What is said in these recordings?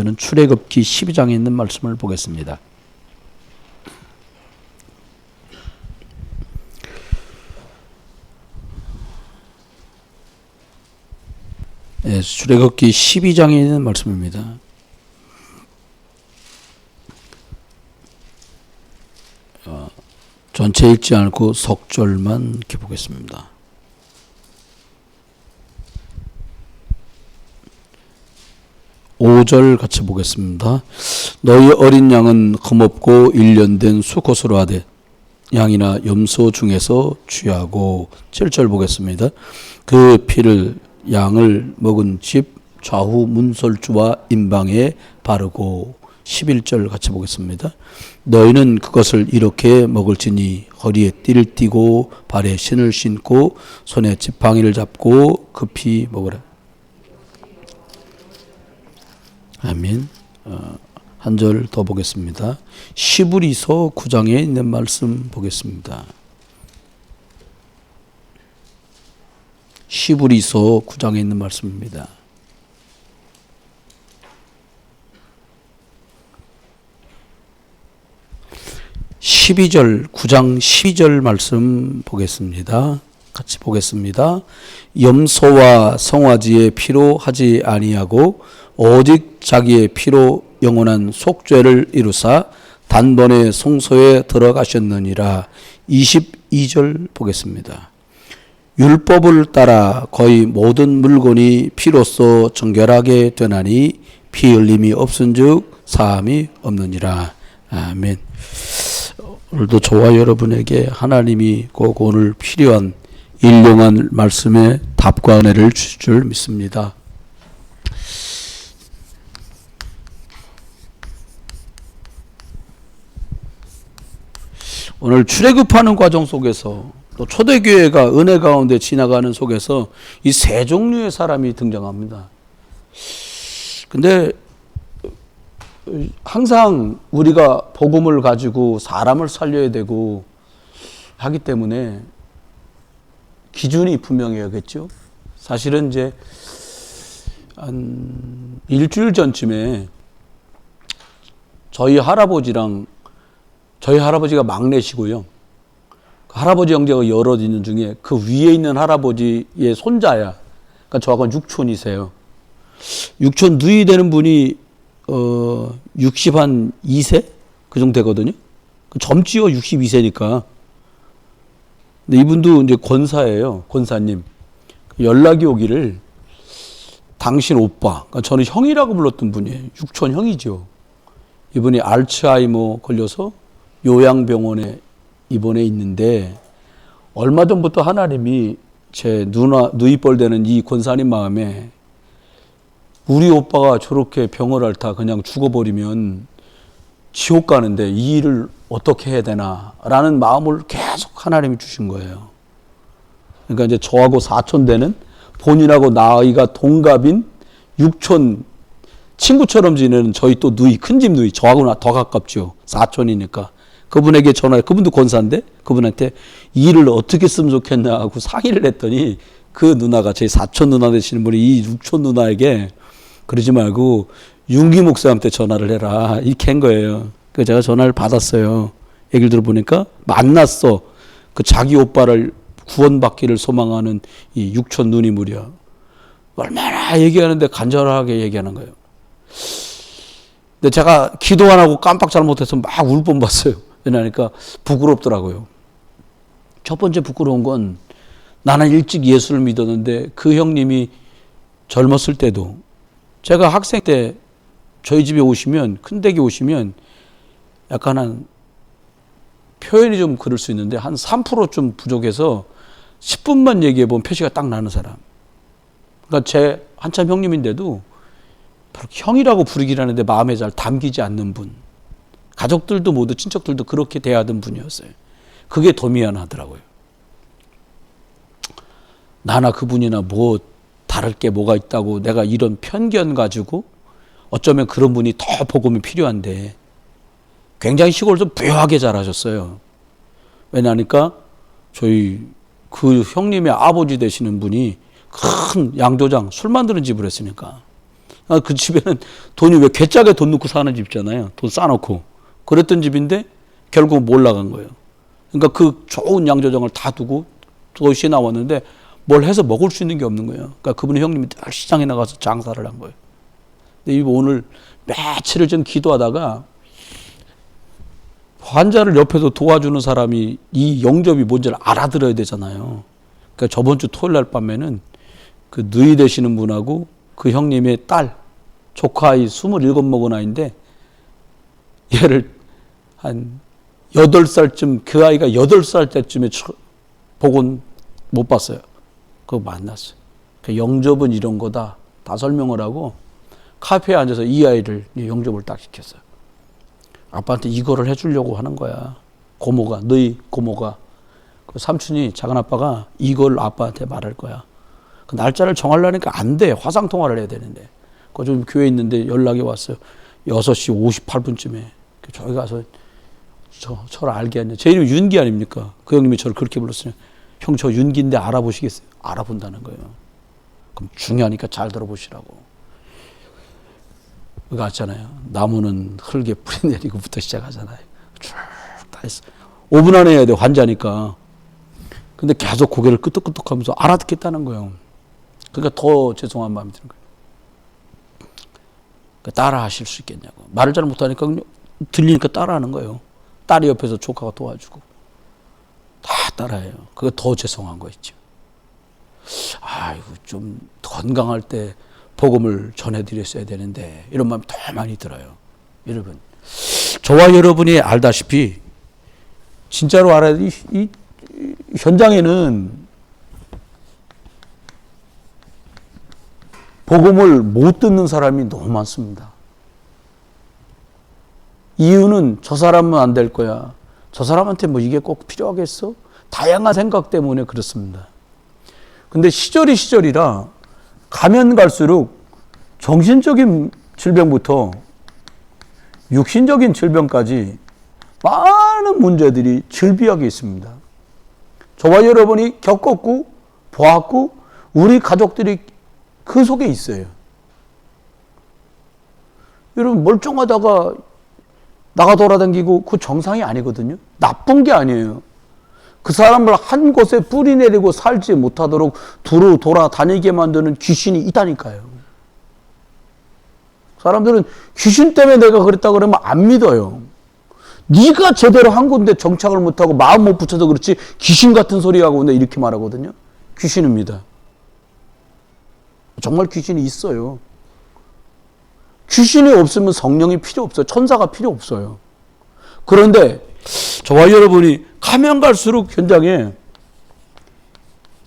저는 출애굽기 12장에 있는 말씀을 보겠습니다. 네, 출애굽기 12장에 있는 말씀입니다. 전체 읽지 않고 석절만 이렇게 보겠습니다. 5절 같이 보겠습니다. 너희 어린 양은 흠없고 1년 된 수컷으로 하되 양이나 염소 중에서 취하고 7절 보겠습니다. 그 피를 양을 먹은 집 좌우 문설주와 임방에 바르고 11절 같이 보겠습니다. 너희는 그것을 이렇게 먹을지니 허리에 띠를 띠고 발에 신을 신고 손에 지팡이를 잡고 급히 먹으라. 아멘. 한 절 더 보겠습니다. 시브리서 9장에 있는 말씀 보겠습니다. 시브리서 9장에 있는 말씀입니다. (12절) 9장 12절 말씀 보겠습니다. 같이 보겠습니다. 염소와 송아지의 피로 하지 아니하고 오직 자기의 피로 영원한 속죄를 이루사 단번에 성소에 들어가셨느니라. 22절 보겠습니다. 율법을 따라 거의 모든 물건이 피로써 정결하게 되나니 피 흘림이 없은즉 사함이 없느니라. 아멘. 오늘도 저와 여러분에게 하나님이 꼭 오늘 필요한 일용한 말씀에 답과 은혜를 주실 줄 믿습니다. 오늘 출애굽하는 과정 속에서 또 초대교회가 은혜 가운데 지나가는 속에서 이 세 종류의 사람이 등장합니다. 근데 항상 우리가 복음을 가지고 사람을 살려야 되고 하기 때문에 기준이 분명해야겠죠. 사실은 이제 한 일주일 전쯤에 저희 할아버지가 막내시고요. 할아버지 형제가 여럿 있는 중에 그 위에 있는 할아버지의 손자야. 그러니까 저하고는 육촌이세요. 육촌 누이 되는 분이 62세? 그 정도 되거든요. 젊지요, 62세니까. 근데 이분도 이제 권사예요, 권사님. 연락이 오기를 당신 오빠, 그러니까 저는 형이라고 불렀던 분이에요. 육촌 형이죠. 이분이 알츠하이머 걸려서 요양병원에 입원해 있는데 얼마 전부터 하나님이 제 누이뻘 되는 이 권사님 마음에 우리 오빠가 저렇게 병을 앓다 그냥 죽어버리면 지옥 가는데 이 일을 어떻게 해야 되나 라는 마음을 계속 하나님이 주신 거예요. 그러니까 이제 저하고 사촌 되는 본인하고 나이가 동갑인 육촌 친구처럼 지내는 저희 또 누이, 큰집 누이, 저하고는 더 가깝죠. 사촌이니까. 그분에게 전화해, 그분도 권사인데 그분한테 이 일을 어떻게 쓰면 좋겠냐 하고 상의를 했더니 그 누나가 제 사촌 누나 되시는 분이 이 육촌 누나에게 그러지 말고 윤기 목사한테 전화를 해라 이렇게 한 거예요. 그래서 제가 전화를 받았어요. 얘기를 들어보니까 만났어. 그 자기 오빠를 구원받기를 소망하는 이 육촌 누님이요. 얼마나 얘기하는데 간절하게 얘기하는 거예요. 근데 제가 기도 안 하고 깜빡 잘못해서 막 울 뻔봤어요. 왜냐니까 부끄럽더라고요. 첫 번째 부끄러운 건 나는 일찍 예수를 믿었는데 그 형님이 젊었을 때도 제가 학생 때 저희 집에 오시면 큰댁에 오시면 약간 한 표현이 좀 그럴 수 있는데 한 3% 좀 부족해서 10분만 얘기해 보면 표시가 딱 나는 사람. 그러니까 제 한참 형님인데도 형이라고 부르긴 하는데 마음에 잘 담기지 않는 분. 가족들도 모두 친척들도 그렇게 대하던 분이었어요. 그게 더 미안하더라고요. 나나 그분이나 뭐 다를 게 뭐가 있다고 내가 이런 편견 가지고 어쩌면 그런 분이 더 복음이 필요한데 굉장히 시골에서 부유하게 자라셨어요. 왜냐니까 저희 그 형님의 아버지 되시는 분이 큰 양조장 술 만드는 집을 했으니까 그 집에는 돈이 왜 괴짝에 돈 넣고 사는 집 있잖아요. 돈 싸놓고. 그랬던 집인데 결국 못 나간 거예요. 그러니까 그 좋은 양조장을 다 두고 도시에 나왔는데 뭘 해서 먹을 수 있는 게 없는 거예요. 그러니까 그분의 형님이 늘 시장에 나가서 장사를 한 거예요. 근데 오늘 며칠을 좀 기도하다가 환자를 옆에서 도와주는 사람이 이 영접이 뭔지를 알아들어야 되잖아요. 그러니까 저번 주 토요일 날 밤에는 그 누이 되시는 분하고 그 형님의 딸, 조카 아이 27 먹은 아이인데 얘를 한 8살쯤, 그 아이가 8살 때쯤에 복은 못 봤어요. 그거 만났어요. 그 영접은 이런 거다. 다 설명을 하고 카페에 앉아서 이 아이를 영접을 딱 시켰어요. 아빠한테 이거를 해주려고 하는 거야. 고모가, 너희 고모가. 그 삼촌이, 작은 아빠가 이걸 아빠한테 말할 거야. 그 날짜를 정하려니까 안 돼. 화상통화를 해야 되는데. 그 좀 교회에 있는데 연락이 왔어요. 6시 58분쯤에. 저희 가서 저를 알게 하냐. 제 이름이 윤기 아닙니까? 그 형님이 저를 그렇게 불렀어요. 형, 저 윤기인데 알아보시겠어요? 알아본다는 거예요. 그럼 중요하니까 잘 들어보시라고. 그거 같잖아요. 나무는 흙에 뿌리 내리고부터 시작하잖아요. 쭉 다 했어. 5분 안에 해야 돼, 환자니까. 근데 계속 고개를 끄덕끄덕 하면서 알아듣겠다는 거예요. 그러니까 더 죄송한 마음이 드는 거예요. 그러니까 따라 하실 수 있겠냐고. 말을 잘 못하니까 들리니까 따라하는 거예요. 딸이 옆에서 조카가 도와주고. 다 따라해요. 그거 더 죄송한 거 있죠. 아이고, 좀 건강할 때 복음을 전해드렸어야 되는데 이런 마음이 더 많이 들어요. 여러분, 저와 여러분이 알다시피 진짜로 알아야 돼. 이 현장에는 복음을 못 듣는 사람이 너무 많습니다. 이유는 저 사람은 안 될 거야. 저 사람한테 뭐 이게 꼭 필요하겠어? 다양한 생각 때문에 그렇습니다. 근데 시절이 시절이라 가면 갈수록 정신적인 질병부터 육신적인 질병까지 많은 문제들이 즐비하게 있습니다. 저와 여러분이 겪었고 보았고 우리 가족들이 그 속에 있어요. 여러분, 멀쩡하다가 나가 돌아다니고 그 정상이 아니거든요. 나쁜 게 아니에요. 그 사람을 한 곳에 뿌리 내리고 살지 못하도록 두루 돌아다니게 만드는 귀신이 있다니까요. 사람들은 귀신 때문에 내가 그랬다 그러면 안 믿어요. 네가 제대로 한 군데 정착을 못하고 마음 못 붙여서 그렇지 귀신 같은 소리하고 내 이렇게 말하거든요. 귀신입니다. 정말 귀신이 있어요. 귀신이 없으면 성령이 필요 없어요. 천사가 필요 없어요. 그런데 저와 여러분이 가면 갈수록 현장에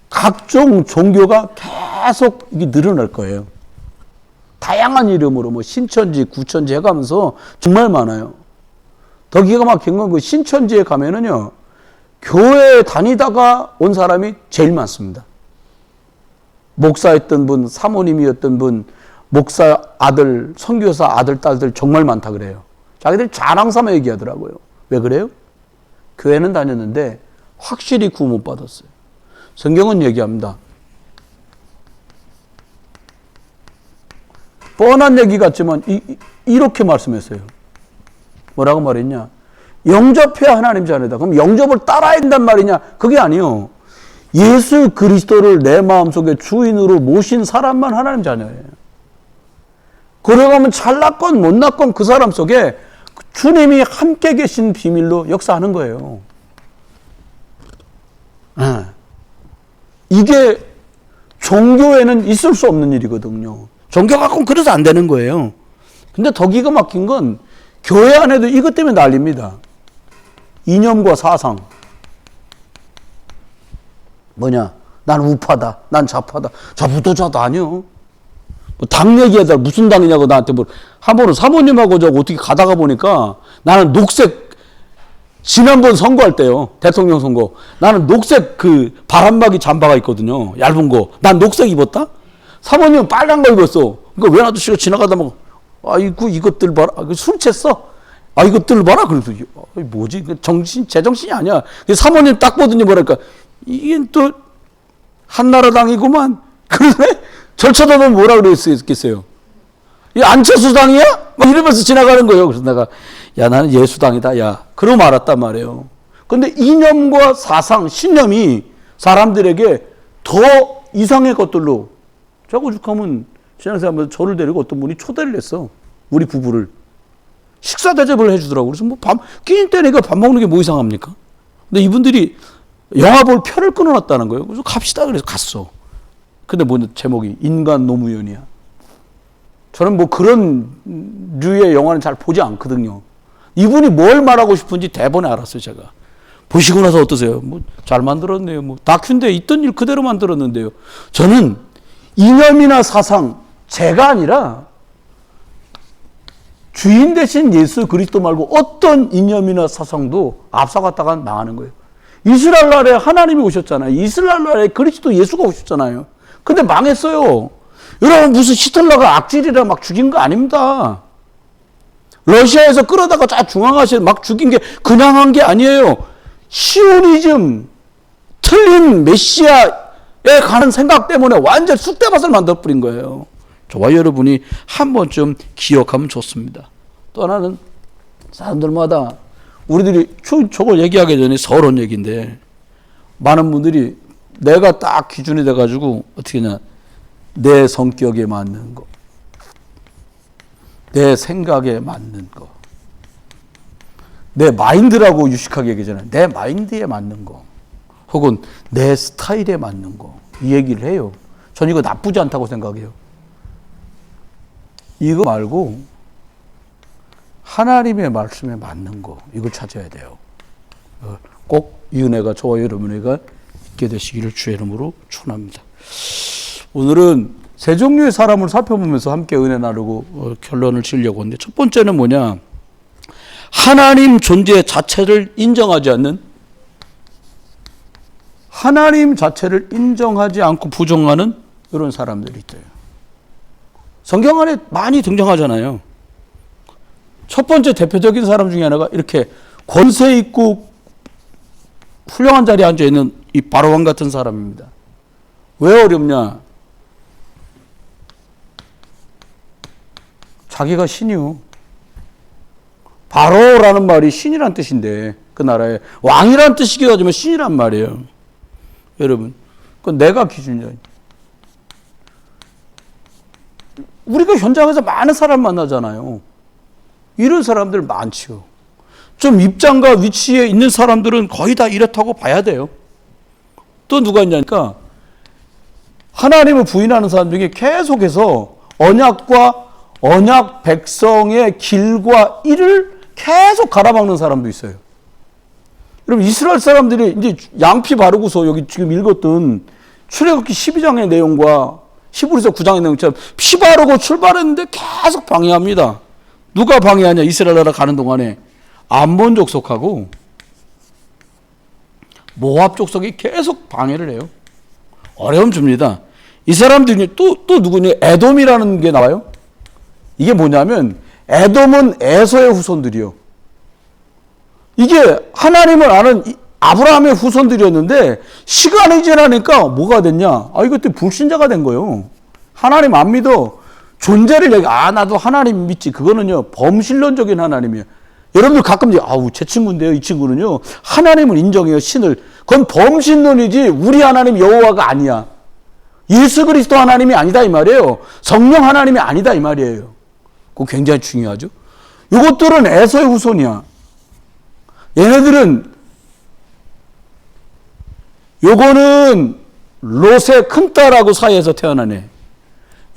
각종 종교가 계속 이게 늘어날 거예요. 다양한 이름으로 뭐 신천지, 구천지 해가면서 정말 많아요. 더 기가 막힌 건 그 신천지에 가면은요, 교회 다니다가 온 사람이 제일 많습니다. 목사였던 분, 사모님이었던 분, 목사 아들, 선교사 아들, 딸들 정말 많다 그래요. 자기들이 자랑 삼아 얘기하더라고요. 왜 그래요? 교회는 다녔는데 확실히 구원 못 받았어요. 성경은 얘기합니다. 뻔한 얘기 같지만 이렇게 말씀했어요. 뭐라고 말했냐? 영접해야 하나님 자녀다. 그럼 영접을 따라야 된단 말이냐? 그게 아니요. 예수 그리스도를 내 마음속에 주인으로 모신 사람만 하나님 자녀예요. 그러가면 잘났건 못났건 그 사람 속에 주님이 함께 계신 비밀로 역사하는 거예요. 이게 종교에는 있을 수 없는 일이거든요. 종교 갖고는 그래서 안 되는 거예요. 근데 더 기가 막힌 건 교회 안에도 이것 때문에 난립니다. 이념과 사상. 뭐냐? 난 우파다. 난 좌파다. 좌부도자도 아니요. 뭐 당 얘기하다 무슨 당이냐고 나한테 한 번은 사모님하고 저 어떻게 가다가 보니까 나는 녹색, 지난번 선거할 때요. 대통령 선거. 나는 녹색 그 바람막이 잠바가 있거든요. 얇은 거. 난 녹색 입었다? 사모님은 빨간 거 입었어. 그러니까 외나도 씨가 지나가다 막, 아이고, 이것들 봐라. 술 챘어? 이것들 봐라. 그래서, 뭐지? 제정신이 아니야. 사모님 딱 보더니 뭐랄까, 이게 또, 한나라당이구만. 그러네? 절차도 보면 뭐라 그랬겠어요? 이 안철수당이야? 막 이러면서 지나가는 거예요. 그래서 내가 야 나는 예수당이다. 야 그러고 말았단 말이에요. 근데 이념과 사상, 신념이 사람들에게 더 이상의 것들로 제가 오죽하면 신앙생활하면서 저를 데리고 어떤 분이 초대를 했어. 우리 부부를. 식사 대접을 해주더라고. 그래서 뭐 끼니 때니까 밥 먹는 게 뭐 이상합니까? 근데 이분들이 영화 볼 표를 끊어놨다는 거예요. 그래서 갑시다. 그래서 갔어. 근데 뭐 제목이 인간 노무현이야. 저는 뭐 그런 류의 영화는 잘 보지 않거든요. 이분이 뭘 말하고 싶은지 대본에 알았어요, 제가. 보시고 나서 어떠세요? 뭐 잘 만들었네요. 뭐 다큐인데 있던 일 그대로 만들었는데요. 저는 이념이나 사상, 제가 아니라 주인 대신 예수 그리스도 말고 어떤 이념이나 사상도 앞서갔다가 망하는 거예요. 이스라엘 나라에 하나님이 오셨잖아요. 이스라엘 나라에 그리스도 예수가 오셨잖아요. 근데 망했어요. 여러분 무슨 히틀러가 악질이라 막 죽인 거 아닙니다. 러시아에서 끌어다가 중앙아시아 막 죽인 게 그냥 한 게 아니에요. 시오니즘, 틀린 메시아에 가는 생각 때문에 완전 쑥대밭을 만들어 버린 거예요. 저와 여러분이 한 번쯤 기억하면 좋습니다. 또 하나는 사람들마다 우리들이 저걸 얘기하기 전에 서론 얘기인데 많은 분들이 내가 딱 기준이 돼가지고 어떻게 하냐 내 성격에 맞는 거, 내 생각에 맞는 거, 내 마인드라고 유식하게 얘기하잖아요. 내 마인드에 맞는 거 혹은 내 스타일에 맞는 거 이 얘기를 해요. 전 이거 나쁘지 않다고 생각해요. 이거 말고 하나님의 말씀에 맞는 거 이걸 찾아야 돼요. 꼭 이 은혜가 저와 여러분에게 있게 되시기를 주의 이름으로 축원합니다. 오늘은 세 종류의 사람을 살펴보면서 함께 은혜 나누고 결론을 지으려고 하는데 첫 번째는 뭐냐? 하나님 존재 자체를 인정하지 않는 하나님 자체를 인정하지 않고 부정하는 이런 사람들이 있어요. 성경 안에 많이 등장하잖아요. 첫 번째 대표적인 사람 중에 하나가 이렇게 권세 있고 훌륭한 자리에 앉아있는 이 바로왕 같은 사람입니다. 왜 어렵냐? 자기가 신이요. 바로라는 말이 신이란 뜻인데 그 나라에 왕이란 뜻이기도 하지만 신이란 말이에요. 여러분, 그건 내가 기준이야. 우리가 현장에서 많은 사람 만나잖아요. 이런 사람들 많지요. 좀 입장과 위치에 있는 사람들은 거의 다 이렇다고 봐야 돼요. 또 누가 있냐니까 하나님을 부인하는 사람 중에 계속해서 언약 백성의 길과 일을 계속 가로막는 사람도 있어요. 여러분 이스라엘 사람들이 이제 양피 바르고서 여기 지금 읽었던 출애굽기 12장의 내용과 히브리서 9장의 내용처럼 피 바르고 출발했는데 계속 방해합니다. 누가 방해하냐? 이스라엘 나라 가는 동안에 암몬 족속하고 모압 족속이 계속 방해를 해요. 어려움 줍니다. 이 사람들이 또 누구냐? 에돔이라는 게 나와요. 이게 뭐냐면 에돔은 에서의 후손들이요. 이게 하나님을 아는 아브라함의 후손들이었는데 시간이 지나니까 뭐가 됐냐? 이것도 불신자가 된 거예요. 하나님 안 믿어. 존재를 나도 하나님 믿지. 그거는요 범신론적인 하나님이에요. 여러분들 가끔 제 친구인데요. 이 친구는요 하나님을 인정해요. 신을. 그건 범신론이지 우리 하나님 여호와가 아니야. 예수 그리스도 하나님이 아니다 이 말이에요. 성령 하나님이 아니다 이 말이에요. 그거 굉장히 중요하죠. 이것들은 에서의 후손이야. 얘네들은 요거는 롯의 큰 딸하고 사이에서 태어나네.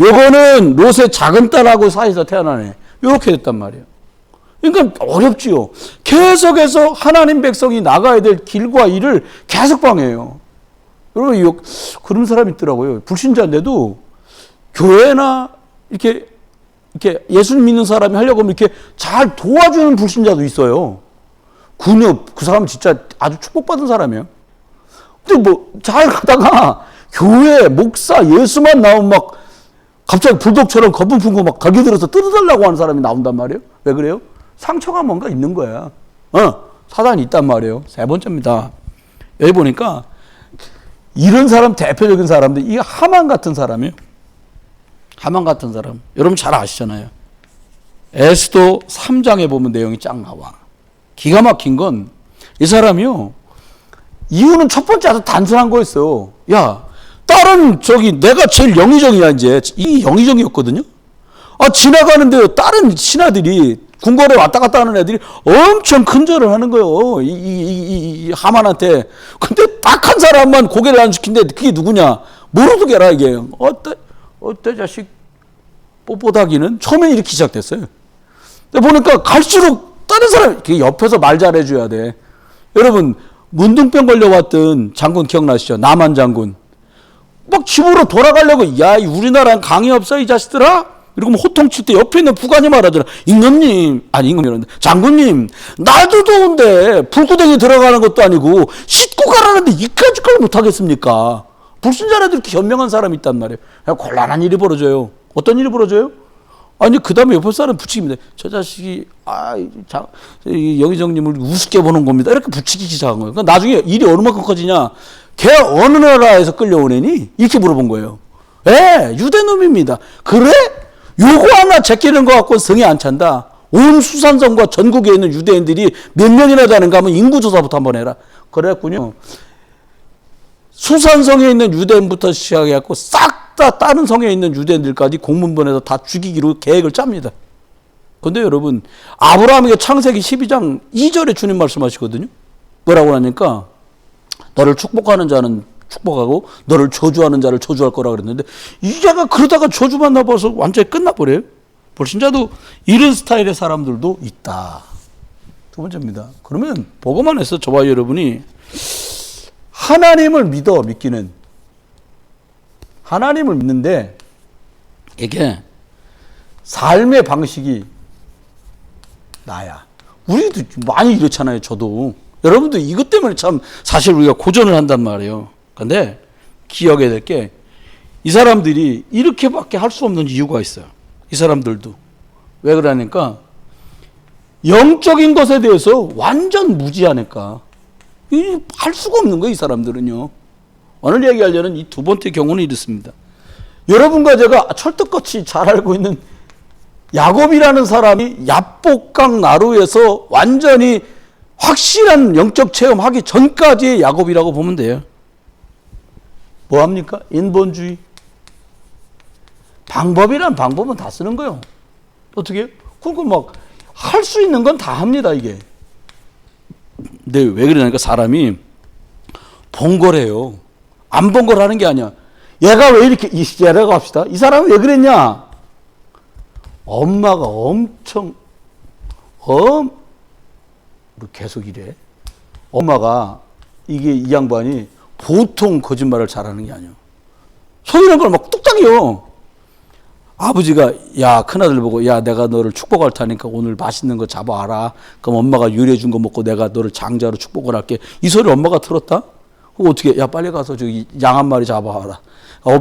요거는 롯의 작은 딸하고 사이에서 태어나네. 이렇게 됐단 말이에요. 그러니까 어렵지요. 계속해서 하나님 백성이 나가야 될 길과 일을 계속 방해해요. 여러분 그런 사람이 있더라고요. 불신자인데도 교회나 이렇게 예수 믿는 사람이 하려고 하면 이렇게 잘 도와주는 불신자도 있어요. 그 사람은 진짜 아주 축복받은 사람이에요. 근데 잘 가다가 교회, 목사, 예수만 나오면 막 갑자기 불독처럼 거품 품고 막 달겨들어서 뜯어달라고 하는 사람이 나온단 말이에요. 왜 그래요? 상처가 뭔가 있는 거야. 사단이 있단 말이에요. 세 번째입니다. 여기 보니까 이런 사람 대표적인 사람들, 이 하만 같은 사람이에요. 하만 같은 사람. 여러분 잘 아시잖아요. 에스더 3장에 보면 내용이 쫙 나와. 기가 막힌 건 이 사람이요. 이유는 첫 번째 아주 단순한 거였어요. 야, 다른 내가 제일 영의정이야 이제. 이 영의정이었거든요. 지나가는데 다른 신하들이 궁궐에 왔다 갔다 하는 애들이 엄청 큰절을 하는 거예요. 이 하만한테. 근데 딱 한 사람만 고개를 안 숙인데 그게 누구냐? 모르겠라 이게. 어때 자식 뽀뽀다기는 처음엔 이렇게 시작됐어요. 근데 보니까 갈수록 다른 사람 옆에서 말 잘해줘야 돼. 여러분 문둥병 걸려왔던 장군 기억나시죠? 남한 장군. 막 집으로 돌아가려고 야 우리나라는 강이 없어 이 자식들아? 이러고 호통칠 때 옆에 있는 부관이 말하잖아. 임금님, 아니 임금이란데 장군님 날도 더운데 불구덩이 들어가는 것도 아니고 씻고 가라는데 이까짓 걸 못하겠습니까? 불순자라도 이렇게 현명한 사람이 있단 말이에요. 곤란한 일이 벌어져요. 어떤 일이 벌어져요? 아니 그 다음에 옆에 사람 부추깁니다. 저 자식이 영의정님을 우습게 보는 겁니다. 이렇게 부추기기 시작한 거예요. 그러니까 나중에 일이 어느 만큼 커지냐? 걔 어느 나라에서 끌려온 애니? 이렇게 물어본 거예요. 유대놈입니다. 그래? 요거 하나 제끼는 거 갖고 성에 안 찬다. 온 수산성과 전국에 있는 유대인들이 몇 명이나 되는가 하면 인구조사부터 한번 해라. 그랬군요. 수산성에 있는 유대인부터 시작해갖고 싹 다 다른 성에 있는 유대인들까지 공문본에서 다 죽이기로 계획을 짭니다. 그런데 여러분 아브라함에게 창세기 12장 2절에 주님 말씀하시거든요. 뭐라고 하니까 너를 축복하는 자는 축복하고 너를 저주하는 자를 저주할 거라 그랬는데 이 자가 그러다가 저주만 나봐서 완전히 끝나버려요. 불신자도 이런 스타일의 사람들도 있다. 두 번째입니다. 그러면 보고만 해서 저와 여러분이 하나님을 믿기는 하나님을 믿는데 이게 삶의 방식이 나야. 우리도 많이 이렇잖아요. 저도. 여러분도 이것 때문에 참 사실 우리가 고전을 한단 말이에요. 근데 기억해야 될 게 이 사람들이 이렇게밖에 할 수 없는 이유가 있어요. 이 사람들도. 왜 그러니까 영적인 것에 대해서 완전 무지하니까 할 수가 없는 거예요. 이 사람들은요. 오늘 얘기하려는 이 두 번째 경우는 이렇습니다. 여러분과 제가 철떡같이 잘 알고 있는 야곱이라는 사람이 야복강 나루에서 완전히 확실한 영적 체험하기 전까지의 야곱이라고 보면 돼요. 뭐합니까? 인본주의. 방법이란 방법은 다 쓰는 거예요. 어떻게? 그러니까 막 할 수 있는 건 다 합니다, 이게. 근데 왜 그러냐니까 사람이 번거래요. 안 번거라는 게 아니야. 얘가 왜 이렇게, 얘라고 합시다. 이 사람은 왜 그랬냐? 엄마가 엄청, 계속 이래. 엄마가, 이 양반이 보통 거짓말을 잘하는 게 아니야. 속이는 걸 막 뚝딱이요. 아버지가, 야, 큰아들 보고, 야, 내가 너를 축복할 테니까 오늘 맛있는 거 잡아와라. 그럼 엄마가 요리해 준 거 먹고 내가 너를 장자로 축복을 할게. 이 소리 엄마가 들었다? 그럼 어떻게, 야, 빨리 가서 저기 양 한 마리 잡아와라.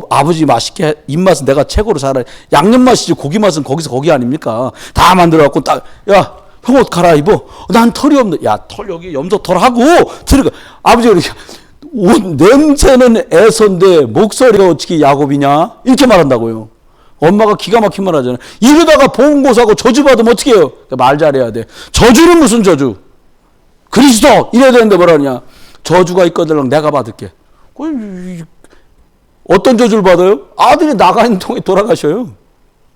아버지 맛있게, 입맛은 내가 최고로 잘해. 양념 맛이지 고기 맛은 거기서 거기 아닙니까? 다 만들어갖고 딱, 야, 형 옷 갈아입어. 난 털이 없는, 야, 털 여기 염소털 하고, 들어가. 아버지가 이렇게, 옷 냄새는 애선데 목소리가 어떻게 야곱이냐? 이렇게 말한다고요. 엄마가 기가 막힌 말 하잖아요. 이러다가 보험고사하고 저주받으면 어떻게 해요? 말 잘해야 돼. 저주는 무슨 저주? 그리스도! 이래야 되는데 뭐라냐? 저주가 있거든 내가 받을게. 어떤 저주를 받아요? 아들이 나가는 통에 돌아가셔요.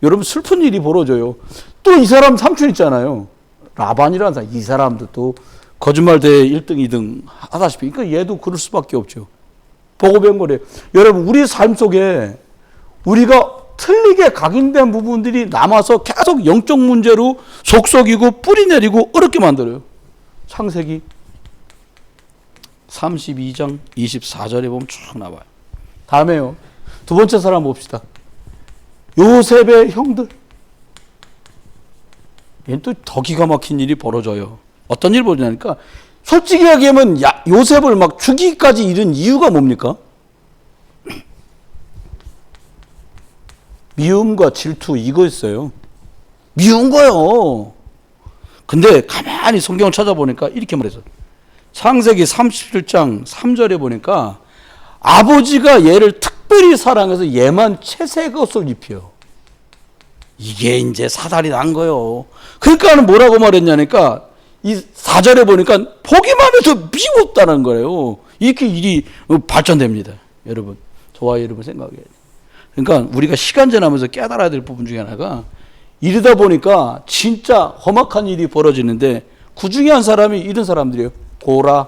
여러분 슬픈 일이 벌어져요. 또 이 사람 삼촌 있잖아요. 라반이라는 사람. 이 사람도 또 거짓말 대회 1등, 2등 하다시피. 그러니까 얘도 그럴 수밖에 없죠. 보고 배운 거래요. 여러분 우리 삶 속에 우리가 틀리게 각인된 부분들이 남아서 계속 영적 문제로 속썩이고 뿌리 내리고 어렵게 만들어요. 창세기 32장 24절에 보면 쭉 나와요. 다음에요. 두 번째 사람 봅시다. 요셉의 형들. 얘는 또 더 기가 막힌 일이 벌어져요. 어떤 일 벌어지냐니까 솔직히 얘기하면 요셉을 막 죽이기까지 이른 이유가 뭡니까? 미움과 질투 이거였어요. 미운 거요. 근데 가만히 성경을 찾아보니까 이렇게 말해서 창세기 37장 3절에 보니까 아버지가 얘를 특별히 사랑해서 얘만 채색 옷을 입혀요. 이게 이제 사달이 난 거요. 그러니까 뭐라고 말했냐니까 이 4절에 보니까 보기만 해도 미웠다는 거예요. 이렇게 일이 발전됩니다. 여러분, 저와 여러분 생각해야 돼요. 그러니까 우리가 시간 지나면서 깨달아야 될 부분 중에 하나가 이러다 보니까 진짜 험악한 일이 벌어지는데 그 중에 한 사람이 이런 사람들이에요. 고라,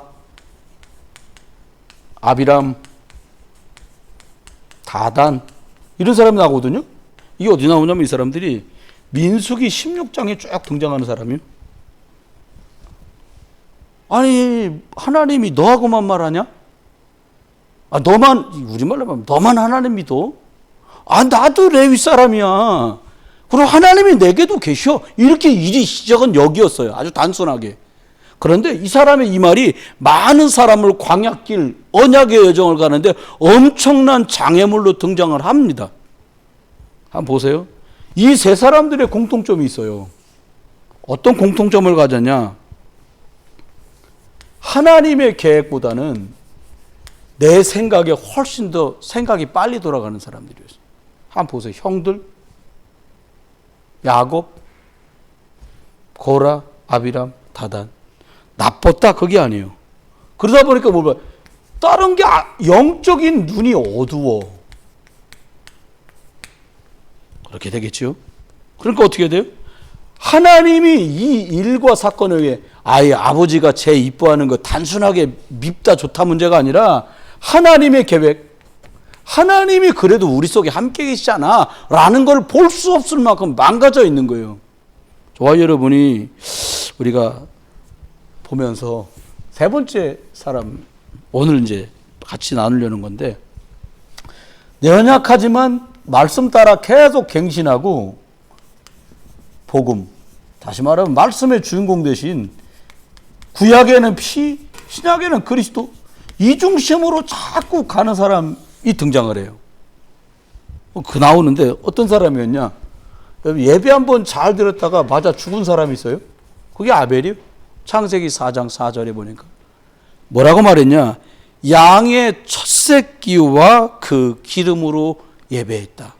아비람, 다단 이런 사람이 나오거든요. 이게 어디 나오냐면 이 사람들이 민수기 16장에 쭉 등장하는 사람이에요. 아니 하나님이 너하고만 말하냐? 아 너만 우리말로 하면 너만 하나님 믿어? 아 나도 레위 사람이야. 그리고 하나님이 내게도 계셔. 이렇게 일이 시작은 여기였어요. 아주 단순하게. 그런데 이 사람의 이 말이 많은 사람을 광야길 언약의 여정을 가는데 엄청난 장애물로 등장을 합니다. 한번 보세요. 이 세 사람들의 공통점이 있어요. 어떤 공통점을 가졌냐? 하나님의 계획보다는 내 생각에 훨씬 더 생각이 빨리 돌아가는 사람들이었어요. 한번 보세요. 형들, 야곱, 고라, 아비람, 다단. 나빴다 그게 아니에요. 그러다 보니까 뭘 봐? 다른 게 영적인 눈이 어두워. 그렇게 되겠죠. 그러니까 어떻게 돼요? 하나님이 이 일과 사건에 의해 아버지가 제 이뻐하는 거 단순하게 밉다 좋다 문제가 아니라 하나님의 계획, 하나님이 그래도 우리 속에 함께 계시잖아 라는 걸 볼 수 없을 만큼 망가져 있는 거예요. 저와 여러분이 우리가 보면서 세 번째 사람 오늘 이제 같이 나누려는 건데 연약하지만 말씀 따라 계속 갱신하고 복음, 다시 말하면 말씀의 주인공 대신 구약에는 피, 신약에는 그리스도 이 중심으로 자꾸 가는 사람이 등장을 해요. 그 나오는데 어떤 사람이었냐? 예배 한번 잘 들었다가 맞아 죽은 사람이 있어요. 그게 아벨이요. 창세기 4장 4절에 보니까 뭐라고 말했냐? 양의 첫 새끼와 그 기름으로 예배했다.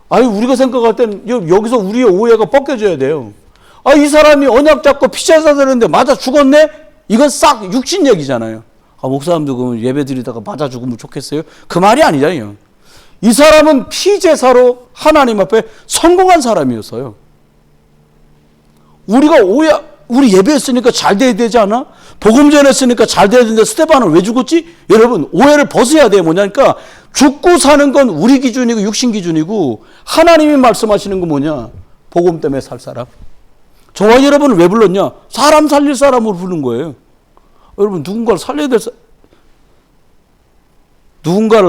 아니 우리가 생각할 땐 여기서 우리의 오해가 벗겨져야 돼요. 아, 이 사람이 언약 잡고 피자사 되는데 맞아 죽었네? 이건 싹 육신 얘기잖아요. 아, 목사님도 그럼 예배 드리다가 맞아 죽으면 좋겠어요? 그 말이 아니잖아요. 이 사람은 피제사로 하나님 앞에 성공한 사람이었어요. 우리 예배했으니까 잘 돼야 되지 않아? 복음 전했으니까 잘 돼야 되는데 스테반은 왜 죽었지? 여러분 오해를 벗어야 돼요. 뭐냐니까 죽고 사는 건 우리 기준이고 육신 기준이고 하나님이 말씀하시는 건 뭐냐? 복음 때문에 살 사람. 저와 여러분은 왜 불렀냐? 사람 살릴 사람으로 부른 거예요. 여러분 누군가를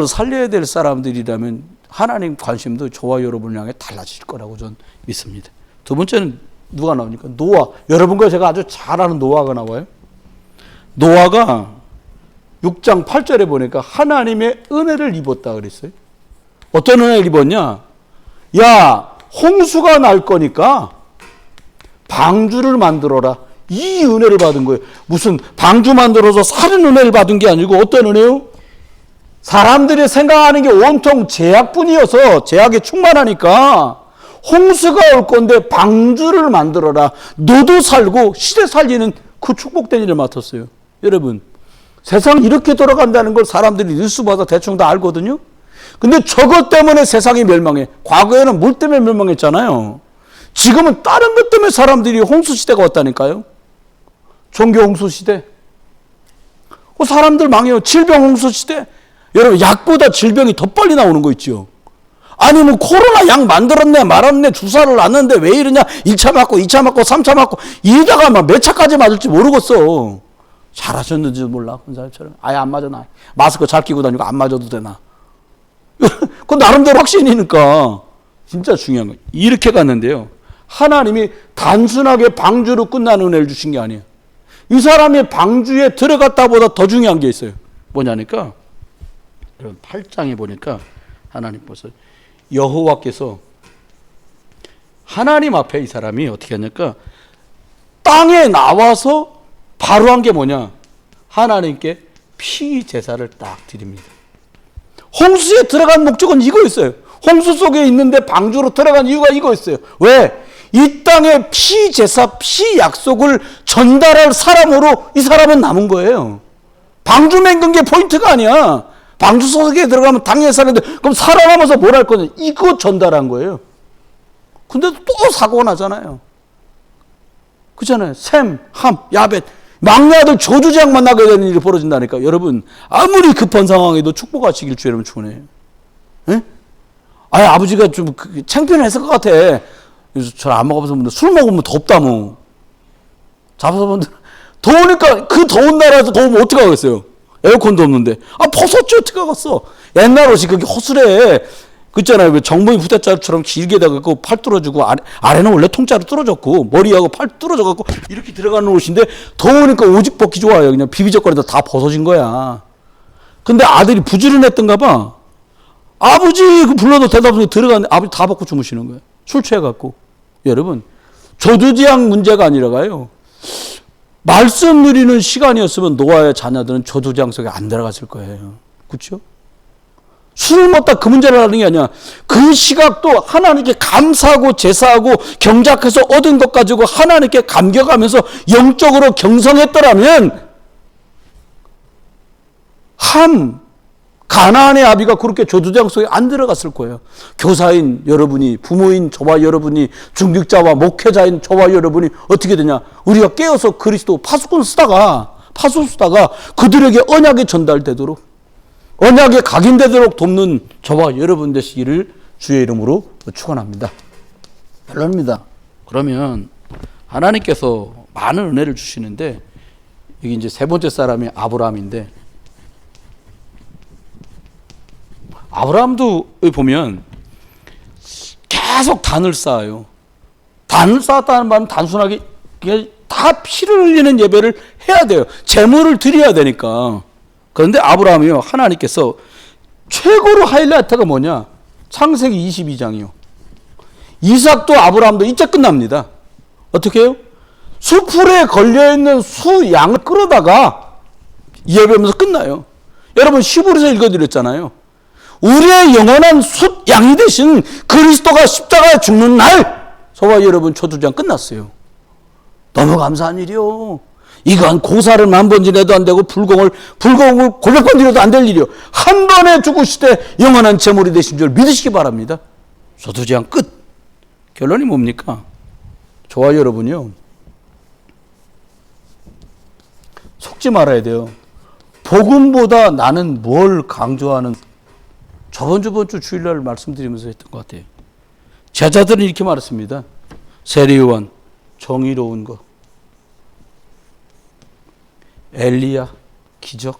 살려야 될 사람들이라면 하나님 관심도 저와 여러분을 향해 달라질 거라고 저는 믿습니다. 두 번째는 누가 나오니까? 노아. 여러분과 제가 아주 잘 아는 노아가 나와요. 노아가 6장 8절에 보니까 하나님의 은혜를 입었다 그랬어요. 어떤 은혜를 입었냐? 야, 홍수가 날 거니까 방주를 만들어라. 이 은혜를 받은 거예요. 무슨 방주 만들어서 사는 은혜를 받은 게 아니고 어떤 은혜요? 사람들이 생각하는 게 온통 제약뿐이어서 제약에 충만하니까 홍수가 올 건데 방주를 만들어라. 너도 살고 시대 살리는 그 축복된 일을 맡았어요. 여러분 세상 이렇게 돌아간다는 걸 사람들이 뉴스 봐서 대충 다 알거든요. 근데 저것 때문에 세상이 멸망해. 과거에는 물 때문에 멸망했잖아요. 지금은 다른 것 때문에 사람들이 홍수 시대가 왔다니까요. 종교 홍수 시대. 사람들 망해요. 질병 홍수 시대. 여러분 약보다 질병이 더 빨리 나오는 거 있죠. 아니 뭐 코로나 약 만들었네 말았네 주사를 놨는데 왜 이러냐. 1차 맞고 2차 맞고 3차 맞고 이러다가 막 몇 차까지 맞을지 모르겠어. 잘하셨는지도 몰라. 군사처럼 아예 안 맞아. 나 마스크 잘 끼고 다니고 안 맞아도 되나. 그건 나름대로 확신이니까. 진짜 중요한 거예요. 이렇게 갔는데요. 하나님이 단순하게 방주로 끝나는 은혜를 주신 게 아니에요. 이 사람이 방주에 들어갔다 보다 더 중요한 게 있어요. 뭐냐니까 8장에 보니까 하나님 벌써 여호와께서 하나님 앞에 이 사람이 어떻게 하냐니까 땅에 나와서 바로 한 게 뭐냐? 하나님께 피 제사를 딱 드립니다. 홍수에 들어간 목적은 이거였어요. 홍수 속에 있는데 방주로 들어간 이유가 이거였어요. 왜? 이 땅에 피제사, 피약속을 전달할 사람으로 이 사람은 남은 거예요. 방주 맹근 게 포인트가 아니야. 방주 속에 들어가면 당연히 사는데 그럼 살아남아서 뭘 할 거냐. 이거 전달한 거예요. 근데도 또 사고가 나잖아요. 그렇잖아요. 셈, 함, 야벳. 막내 아들 저주제약 만나게 되는 일이 벌어진다니까. 여러분 아무리 급한 상황에도 축복하시길 주 여러분 축원해요. 예? 아니 아버지가 좀 창피했을 것 같아. 그래서 잘 안 먹어봐서 술 먹으면 덥다 뭐. 잡아서 보면 더우니까 그 더운 나라에서 더우면 어떻게 하겠어요? 에어컨도 없는데. 아 벗었지 어떻게 하겠어. 옛날 옷이 그게 허술해. 그 있잖아요. 정봉이 부대자루처럼 길게 돼갖고 팔 뚫어주고 아래는 원래 통짜로 뚫어졌고 머리하고 팔 뚫어져갖고 이렇게 들어가는 옷인데 더우니까 오직 벗기 좋아요. 그냥 비비적거리다 다 벗어진 거야. 근데 아들이 부지런했던가 봐. 아버지 그 불러도 대답 없이 들어갔는데 아버지 다 벗고 주무시는 거예요. 술 취해갖고. 여러분 저주지향 문제가 아니라가요. 말씀 누리는 시간이었으면 노아의 자녀들은 저주지향 속에 안 들어갔을 거예요. 그렇죠? 술을 먹다 그 문제를 하는 게 아니야. 그 시각도 하나님께 감사하고 제사하고 경작해서 얻은 것 가지고 하나님께 감격하면서 영적으로 경성했더라면 가나안의 아비가 그렇게 저주장 속에 안 들어갔을 거예요. 교사인 여러분이, 부모인 저와 여러분이, 중직자와 목회자인 저와 여러분이 어떻게 되냐. 우리가 깨어서 그리스도 파수꾼 쓰다가 그들에게 언약이 전달되도록 언약에 각인되도록 돕는 저와 여러분 되시기를 주의 이름으로 축원합니다. 결론입니다. 그러면 하나님께서 많은 은혜를 주시는데 여기 이제 세 번째 사람이 아브라함인데 아브라함도 보면 계속 단을 쌓아요. 단을 쌓았다는 말은 단순하게 다 피를 흘리는 예배를 해야 돼요. 제물을 드려야 되니까. 그런데 아브라함이요. 하나님께서 최고로 하이라이트가 뭐냐? 창세기 22장이요. 이삭도 아브라함도 이제 끝납니다. 어떻게 해요? 수풀에 걸려있는 수양을 끌어다가 예배하면서 끝나요. 여러분 시부리서 읽어드렸잖아요. 우리의 영원한 숫 양이 되신 그리스도가 십자가에 죽는 날 저와 여러분 초두장 끝났어요. 너무 감사한 일이요. 이건 고사를 1000번 지내도 안 되고 불공을 900번 지내도 안 될 일이요. 한 번에 죽으시되 영원한 제물이 되신 줄 믿으시기 바랍니다. 초두장 끝. 결론이 뭡니까? 저와 여러분이요. 속지 말아야 돼요. 복음보다 나는 뭘 강조하는 저번 주 주일날 말씀드리면서 했던 것 같아요. 제자들은 이렇게 말했습니다. 세례요한 정의로운 것, 엘리야 기적,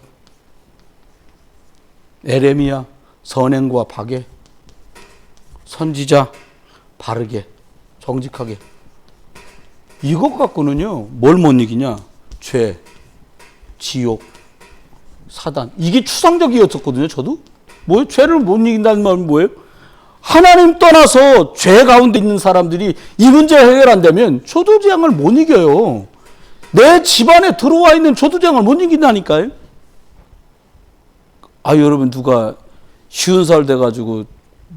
에레미야 선행과 박애, 선지자 바르게 정직하게. 이것 갖고는요 뭘 못 이기냐? 죄, 지옥, 사단. 이게 추상적이었었거든요. 저도 뭐예요? 죄를 못 이긴다는 말은 뭐예요? 하나님 떠나서 죄 가운데 있는 사람들이 이 문제 해결 안 되면 초두재앙을 못 이겨요. 내 집안에 들어와 있는 초두재앙을 못 이긴다니까요. 아 여러분 누가 50살 돼가지고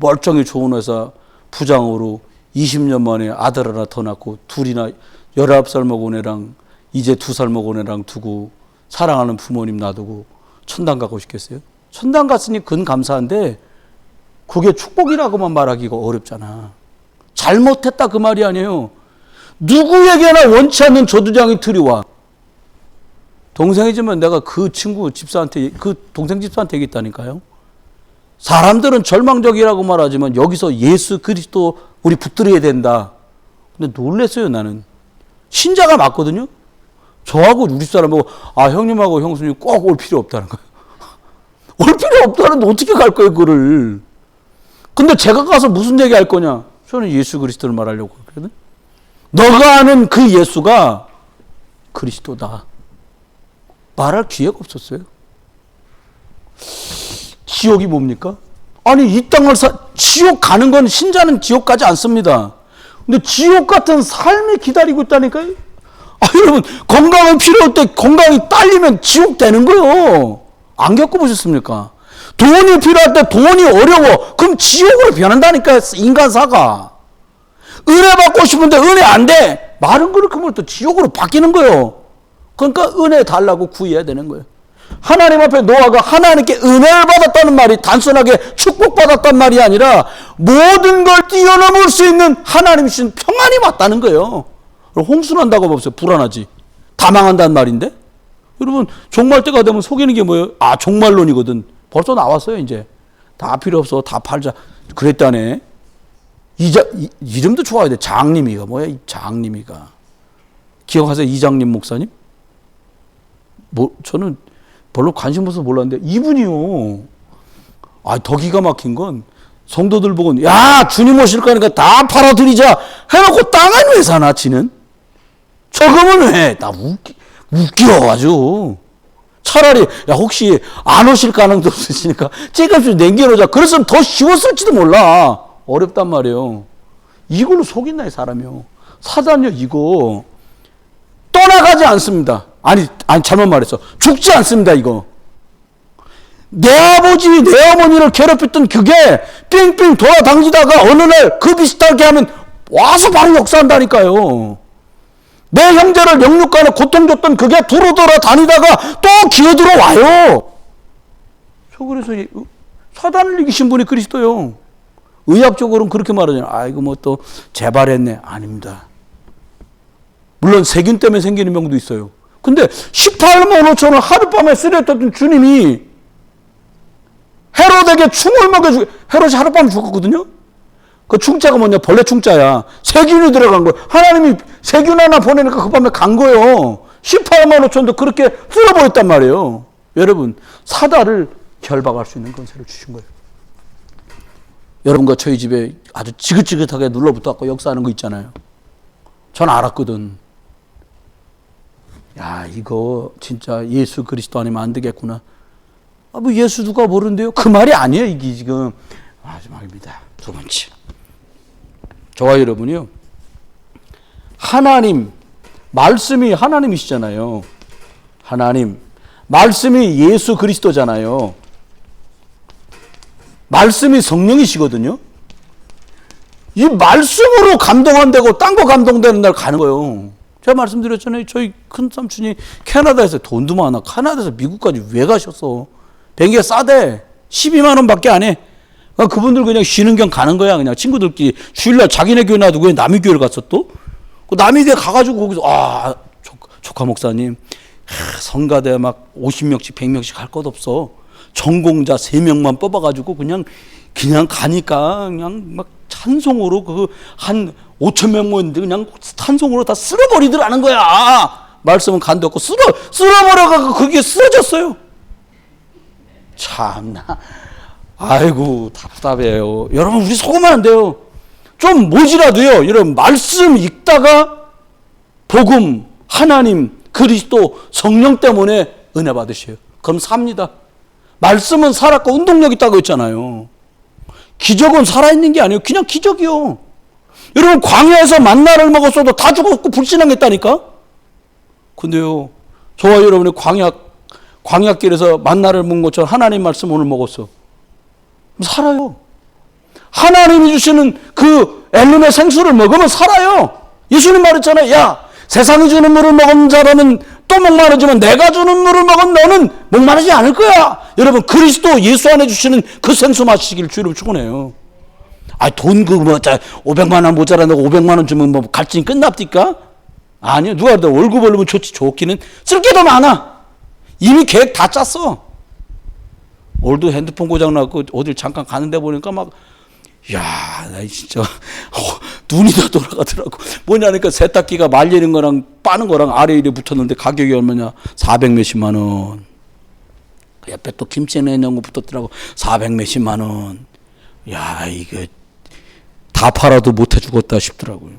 멀쩡히 좋은 회사 부장으로 20년 만에 아들 하나 더 낳고 둘이나 19살 먹은 애랑 이제 2살 먹은 애랑 두고 사랑하는 부모님 놔두고 천당 가고 싶겠어요? 천당 갔으니 그건 감사한데 그게 축복이라고만 말하기가 어렵잖아. 잘못했다 그 말이 아니에요. 누구에게나 원치 않는 저주장이 들이와. 동생이지만 내가 그 친구 집사한테 그 동생 집사한테 얘기했다니까요. 사람들은 절망적이라고 말하지만 여기서 예수 그리스도 우리 붙들어야 된다. 근데 놀랬어요 나는. 신자가 맞거든요. 저하고 우리 사람하고 형님하고 형수님 꼭 올 필요 없다는 거예요. 올 필요 없다는데 어떻게 갈 거예요 그거를. 근데 제가 가서 무슨 얘기 할 거냐. 저는 예수 그리스도를 말하려고 그러거든. 너가 아는 그 예수가 그리스도다. 말할 기회가 없었어요. 지옥이 뭡니까? 아니 이 땅을 지옥 가는 건 신자는 지옥 가지 않습니다. 근데 지옥 같은 삶이 기다리고 있다니까요. 여러분 건강은 필요할 때 건강이 딸리면 지옥 되는 거예요. 안 겪어보셨습니까? 돈이 필요할 때 돈이 어려워. 그럼 지옥으로 변한다니까, 인간사가. 은혜 받고 싶은데 은혜 안 돼. 말은 그렇게 하면 또 지옥으로 바뀌는 거예요. 그러니까 은혜 달라고 구해야 되는 거예요. 하나님 앞에 노아가 하나님께 은혜를 받았다는 말이 단순하게 축복받았단 말이 아니라 모든 걸 뛰어넘을 수 있는 하나님 주신 평안이 왔다는 거예요. 홍수 난다고 보세요. 불안하지. 다 망한다는 말인데. 여러분 종말 때가 되면 속이는 게 뭐예요? 아, 종말론이거든. 벌써 나왔어요. 이제 다 필요 없어. 다 팔자. 그랬다네. 이름도 좋아야 돼. 장님이가 뭐야? 이 장님이가. 기억하세요? 이장님 목사님? 저는 별로 관심 없어서 몰랐는데 이분이요. 아, 더 기가 막힌 건 성도들 보고 야, 주님 오실 거니까 다 팔아드리자 해놓고 땅은 왜 사나 지는? 저금은 왜? 나 웃겨. 차라리 야, 혹시 안 오실 가능도 없으시니까 째값을 남겨놓자. 그랬으면 더 쉬웠을지도 몰라. 어렵단 말이에요. 이걸로 속인다 이 사람이요. 사단이요 이거 떠나가지 않습니다. 아니 잘못 말했어. 죽지 않습니다. 이거. 내 아버지 내 어머니를 괴롭혔던 그게 삥삥 돌아다니다가 어느 날 그 비슷하게 하면 와서 바로 역사한다니까요. 내 형제를 영육간에 고통 줬던 그게 두루 돌아다니다가 또 기어들어와요. 그래서 사단을 이기신 분이 그리스도요. 의학적으로는 그렇게 말하잖아요. 아이고 뭐 또 재발했네. 아닙니다. 물론 세균 때문에 생기는 병도 있어요. 근데 18만 5천을 하룻밤에 쓰러졌던 주님이 헤롯에게 충을 먹여주고, 헤롯이 하룻밤에 죽었거든요. 그 충자가 뭐냐? 벌레 충자야. 세균이 들어간 거예요. 하나님이 세균 하나 보내니까 그 밤에 간 거예요. 18만 5천도 그렇게 쓸어버렸단 말이에요. 여러분, 사다를 결박할 수 있는 권세를 주신 거예요. 여러분과 저희 집에 아주 지긋지긋하게 눌러붙어갖고 역사하는 거 있잖아요. 전 알았거든. 야, 이거 진짜 예수 그리스도 아니면 안 되겠구나. 아, 뭐 예수 누가 모르는데요? 그 말이 아니에요, 이게 지금. 마지막입니다. 두 번째. 저와 여러분이요. 하나님, 말씀이 하나님이시잖아요. 하나님, 말씀이 예수 그리스도잖아요. 말씀이 성령이시거든요. 이 말씀으로 감동 안 되고 딴 거 감동되는 날 가는 거예요. 제가 말씀드렸잖아요. 저희 큰 삼촌이 캐나다에서 돈도 많아. 캐나다에서 미국까지 왜 가셨어? 비행기가 싸대. 12만 원밖에 안 해. 그분들 그냥 쉬는 겸 가는 거야. 그냥 친구들끼리 주일날 자기네 교회 놔두고 왜 남의 교회를 갔어 또? 남의 교회 가가지고 거기서 조카 목사님 성가대 막 50명씩 100명씩 할 것 없어. 전공자 3명만 뽑아가지고 그냥 가니까 그냥 막 찬송으로 한 5천 명 모였는데 그냥 찬송으로 다 쓸어버리더라는 거야. 말씀은 간도 없고 쓸어버려가지고 그게 쓰러졌어요. 참나. 아이고 답답해요. 여러분 우리 속으면 안 돼요. 좀 뭐지라도요. 여러분 말씀 읽다가 복음, 하나님, 그리스도, 성령 때문에 은혜 받으셔요. 그럼 삽니다. 말씀은 살았고 운동력 있다고 했잖아요. 기적은 살아있는 게 아니에요. 그냥 기적이요. 여러분 광야에서 만나를 먹었어도 다 죽었고 불신앙했다니까. 근데요 저와 여러분이 광야길에서 만나를 먹은 것처럼 하나님 말씀 오늘 먹었어. 살아요. 하나님이 주시는 그 엘림의 생수를 먹으면 살아요. 예수님 말했잖아요. 야, 세상이 주는 물을 먹은 사람은 또 목마르지만 내가 주는 물을 먹은 너는 목마르지 않을 거야. 여러분 그리스도 예수 안에 주시는 그 생수 마시길 주님 축원해요. 돈 500만 원 모자란다고 500만 원 주면 뭐 갈증이 끝납니까? 아니요. 누가 그래 월급 벌면 좋기는 쓸 게 더 많아. 이미 계획 다 짰어. 오늘도 핸드폰 고장 나고 어딜 잠깐 가는데 보니까 막 나 진짜 눈이 다 돌아가더라고. 뭐냐니까 세탁기가 말리는 거랑 빠는 거랑 아래 일에 붙었는데 가격이 얼마냐? 400 몇십만 원. 그 옆에 또 김치 냉장고 붙었더라고. 400 몇십만 원. 이게 다 팔아도 못해 죽었다 싶더라고요.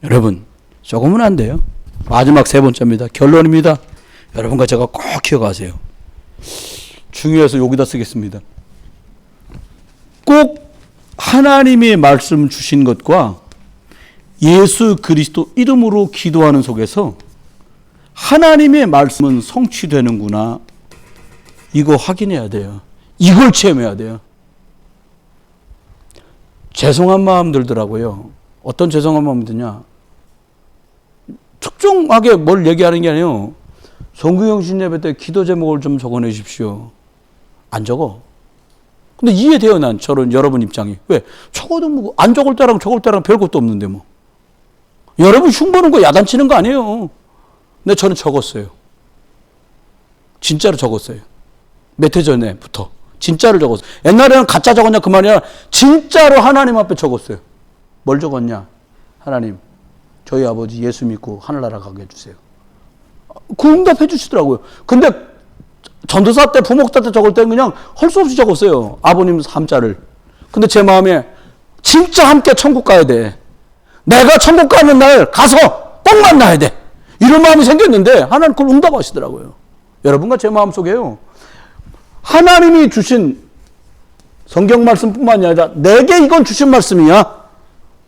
여러분 조금은 안 돼요. 마지막 세 번째입니다. 결론입니다. 여러분과 제가 꼭 기억하세요. 중요해서 여기다 쓰겠습니다. 꼭 하나님의 말씀 주신 것과 예수 그리스도 이름으로 기도하는 속에서 하나님의 말씀은 성취되는구나. 이거 확인해야 돼요. 이걸 체험해야 돼요. 죄송한 마음 들더라고요. 어떤 죄송한 마음이 드냐. 특정하게 뭘 얘기하는 게 아니에요. 성구영신 예배 때 기도 제목을 좀 적어내십시오. 안 적어. 근데 이해돼요, 난. 저런 여러분 입장이. 왜? 적어도 뭐, 안 적을 때랑 적을 때랑 별 것도 없는데 뭐. 여러분 흉보는 거 야단치는 거 아니에요. 근데 저는 적었어요. 진짜로 적었어요. 몇 해 전에부터. 진짜를 적었어요. 옛날에는 가짜 적었냐 그 말이 아니라 진짜로 하나님 앞에 적었어요. 뭘 적었냐? 하나님, 저희 아버지 예수 믿고 하늘나라 가게 해주세요. 그 응답해 주시더라고요. 근데 전도사 때 부목사 때 적을 때는 그냥 할 수 없이 적었어요. 아버님 함자를. 근데 제 마음에 진짜 함께 천국 가야 돼. 내가 천국 가는 날 가서 꼭 만나야 돼. 이런 마음이 생겼는데 하나님 그걸 응답하시더라고요. 여러분과 제 마음속에요. 하나님이 주신 성경 말씀뿐만이 아니라 내게 이건 주신 말씀이야.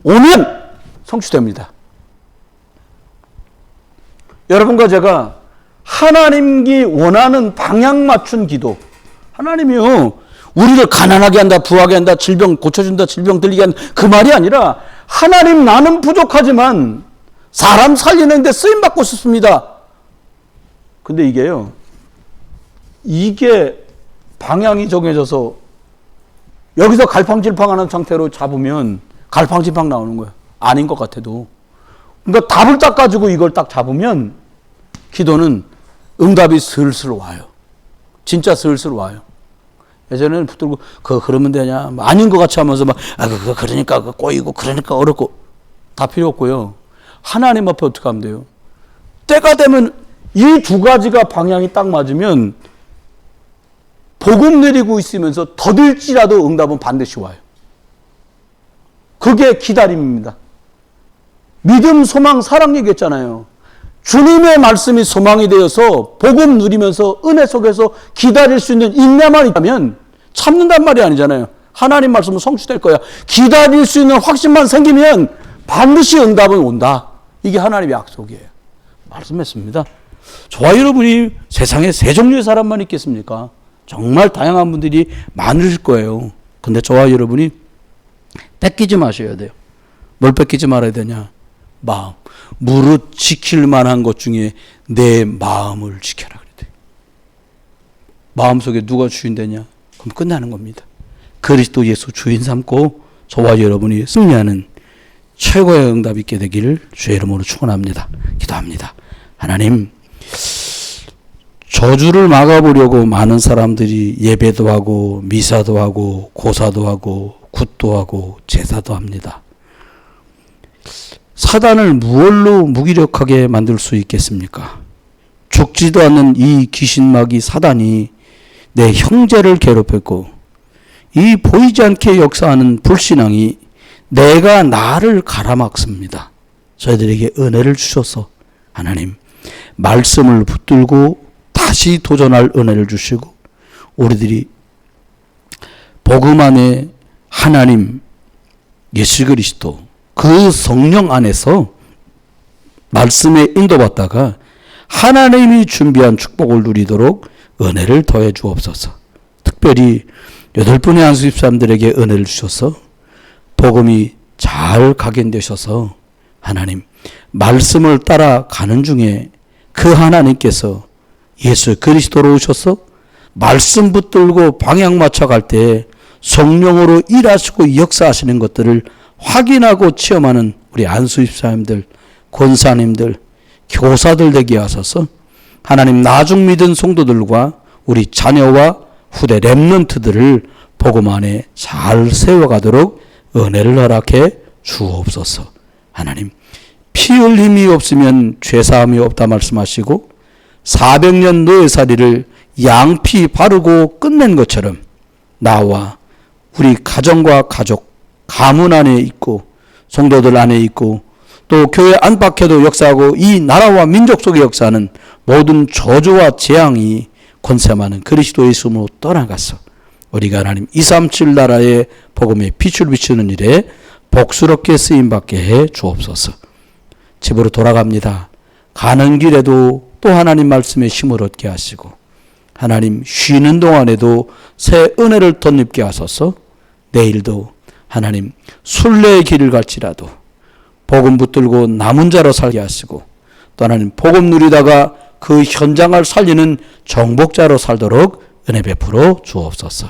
오면 성취됩니다. 여러분과 제가 하나님이 원하는 방향 맞춘 기도. 하나님이요. 우리를 가난하게 한다, 부하게 한다, 질병 고쳐준다, 질병 들리게 한다. 그 말이 아니라 하나님 나는 부족하지만 사람 살리는데 쓰임받고 싶습니다. 근데 이게 방향이 정해져서 여기서 갈팡질팡하는 상태로 잡으면 갈팡질팡 나오는 거예요. 아닌 것 같아도. 그러니까 답을 딱 가지고 이걸 딱 잡으면 기도는 응답이 슬슬 와요. 진짜 슬슬 와요. 예전에는 붙들고 그러면 되냐 아닌 것 같이 하면서 그러니까 꼬이고 그러니까 어렵고 다 필요 없고요. 하나님 앞에 어떻게 하면 돼요? 때가 되면 이 두 가지가 방향이 딱 맞으면 복음 내리고 있으면서 더딜지라도 응답은 반드시 와요. 그게 기다림입니다. 믿음, 소망, 사랑 얘기했잖아요. 주님의 말씀이 소망이 되어서 복음 누리면서 은혜 속에서 기다릴 수 있는 인내만 있다면 참는단 말이 아니잖아요. 하나님 말씀은 성취될 거야. 기다릴 수 있는 확신만 생기면 반드시 응답은 온다. 이게 하나님의 약속이에요. 말씀했습니다. 저와 여러분이 세상에 세 종류의 사람만 있겠습니까? 정말 다양한 분들이 많으실 거예요. 근데 저와 여러분이 뺏기지 마셔야 돼요. 뭘 뺏기지 말아야 되냐? 마음. 무릇 지킬 만한 것 중에 내 마음을 지켜라 그랬대요. 마음속에 누가 주인 되냐? 그럼 끝나는 겁니다. 그리스도 예수 주인 삼고 저와 여러분이 승리하는 최고의 응답이 있게 되기를 주의 이름으로 축원합니다. 기도합니다. 하나님, 저주를 막아보려고 많은 사람들이 예배도 하고 미사도 하고 고사도 하고 굿도 하고 제사도 합니다. 사단을 무엇로 무기력하게 만들 수 있겠습니까? 죽지도 않는 이 귀신마귀 사단이 내 형제를 괴롭혔고 이 보이지 않게 역사하는 불신앙이 내가 나를 가라막습니다. 저희들에게 은혜를 주셔서 하나님 말씀을 붙들고 다시 도전할 은혜를 주시고 우리들이 복음 안에 하나님 예수 그리스도 그 성령 안에서 말씀에 인도받다가 하나님이 준비한 축복을 누리도록 은혜를 더해 주옵소서. 특별히 8분의 안수집사님들에게 은혜를 주셔서 복음이 잘 각인되셔서 하나님 말씀을 따라가는 중에 그 하나님께서 예수 그리스도로 오셔서 말씀 붙들고 방향 맞춰갈 때 성령으로 일하시고 역사하시는 것들을 확인하고 체험하는 우리 안수집사님들, 권사님들, 교사들 되게 하셔서 하나님 나중 믿은 성도들과 우리 자녀와 후대 렘넌트들을 복음 안에 잘 세워가도록 은혜를 허락해 주옵소서. 하나님 피 흘림이 없으면 죄사함이 없다 말씀하시고 400년 노예살이를 양피 바르고 끝낸 것처럼 나와 우리 가정과 가족, 가문 안에 있고 성도들 안에 있고 또 교회 안팎에도 역사하고 이 나라와 민족 속에 역사하는 모든 저주와 재앙이 권세 많은 그리스도 예수로 떠나가서 우리가 하나님 237 나라의 복음의 빛을 비추는 일에 복스럽게 쓰임받게 해 주옵소서. 집으로 돌아갑니다. 가는 길에도 또 하나님 말씀에 힘을 얻게 하시고 하나님 쉬는 동안에도 새 은혜를 덧입게 하소서. 내일도 하나님 순례의 길을 갈지라도 복음 붙들고 남은 자로 살게 하시고, 또 하나님 복음 누리다가 그 현장을 살리는 정복자로 살도록 은혜 베풀어 주옵소서.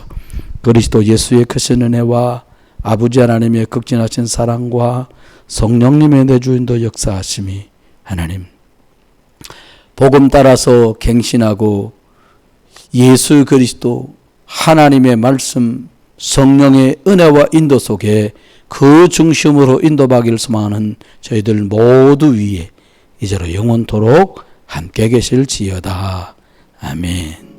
그리스도 예수의 크신 은혜와 아버지 하나님의 극진하신 사랑과 성령님의 내주인도 역사하심이 하나님 복음 따라서 갱신하고 예수 그리스도 하나님의 말씀 성령의 은혜와 인도 속에 그 중심으로 인도받기를 소망하는 저희들 모두 위에 이제로 영원토록 함께 계실지어다. 아멘.